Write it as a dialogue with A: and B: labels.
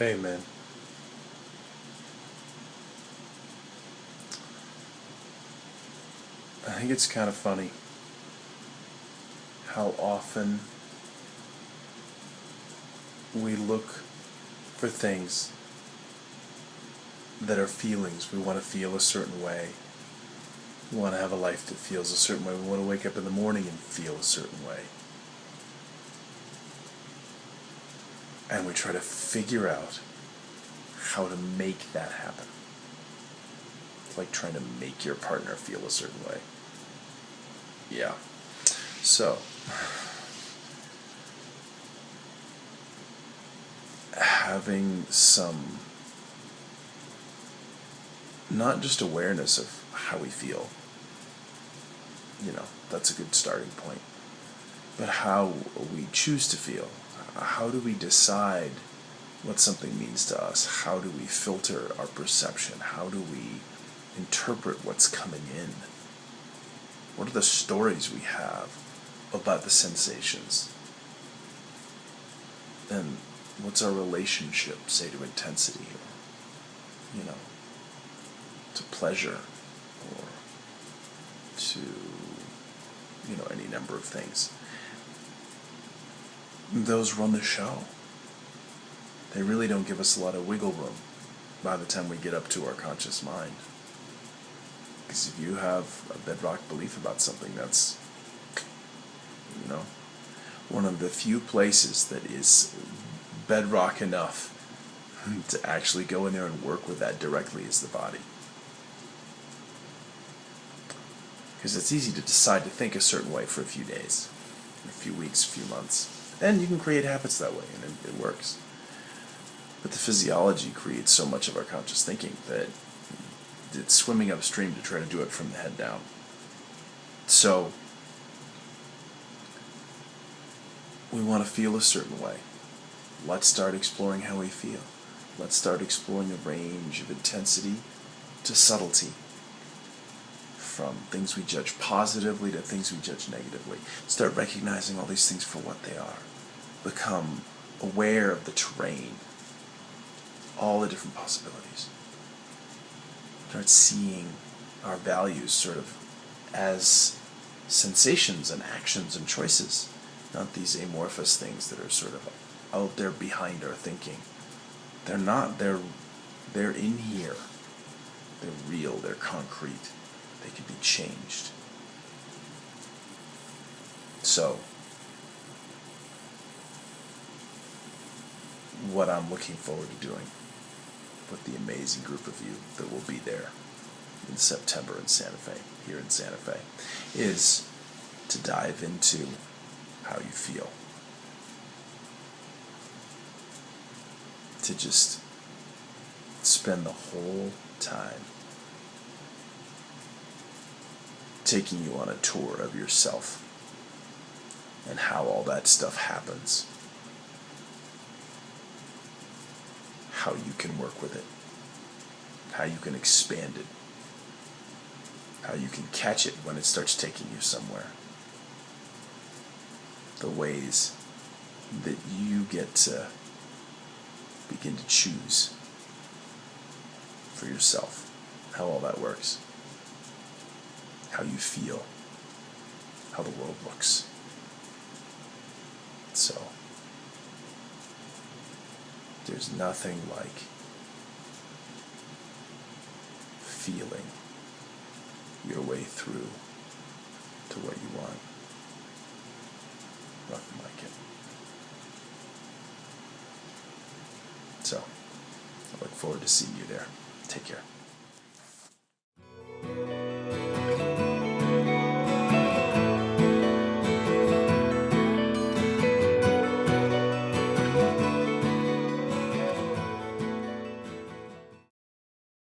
A: Amen. I think it's kind of funny how often we look for things that are feelings. We want to feel a certain way. We want to have a life that feels a certain way. We want to wake up in the morning and feel a certain way. And we try to figure out how to make that happen. It's like trying to make your partner feel a certain way. Yeah. So, having some, not just awareness of how we feel, that's a good starting point, but how we choose to feel. How do we decide what something means to us? How do we filter our perception? How do we interpret what's coming in? What are the stories we have about the sensations? And what's our relationship, say, to intensity, or, to pleasure, or to, any number of things. Those run the show. They really don't give us a lot of wiggle room by the time we get up to our conscious mind. Because if you have a bedrock belief about something, that's, one of the few places that is bedrock enough to actually go in there and work with that directly is the body. Because it's easy to decide to think a certain way for a few days, a few weeks, a few months. And you can create habits that way, and it works. But the physiology creates so much of our conscious thinking that it's swimming upstream to try to do it from the head down. So, we want to feel a certain way. Let's start exploring how we feel. Let's start exploring a range of intensity to subtlety. From things we judge positively to things we judge negatively. Start recognizing all these things for what they are. Become aware of the terrain. All the different possibilities. Start seeing our values sort of as sensations and actions and choices, not these amorphous things that are sort of out there behind our thinking. They're not, they're in here. They're real, they're concrete. They can be changed. So, what I'm looking forward to doing with the amazing group of you that will be there in September in Santa Fe, here in Santa Fe, is to dive into how you feel. To just spend the whole time taking you on a tour of yourself and how all that stuff happens. How you can work with it. How you can expand it. How you can catch it when it starts taking you somewhere. The ways that you get to begin to choose for yourself. How all that works. How you feel. How the world looks. So, there's nothing like feeling your way through to what you want. Nothing like it. So, I look forward to seeing you there. Take care.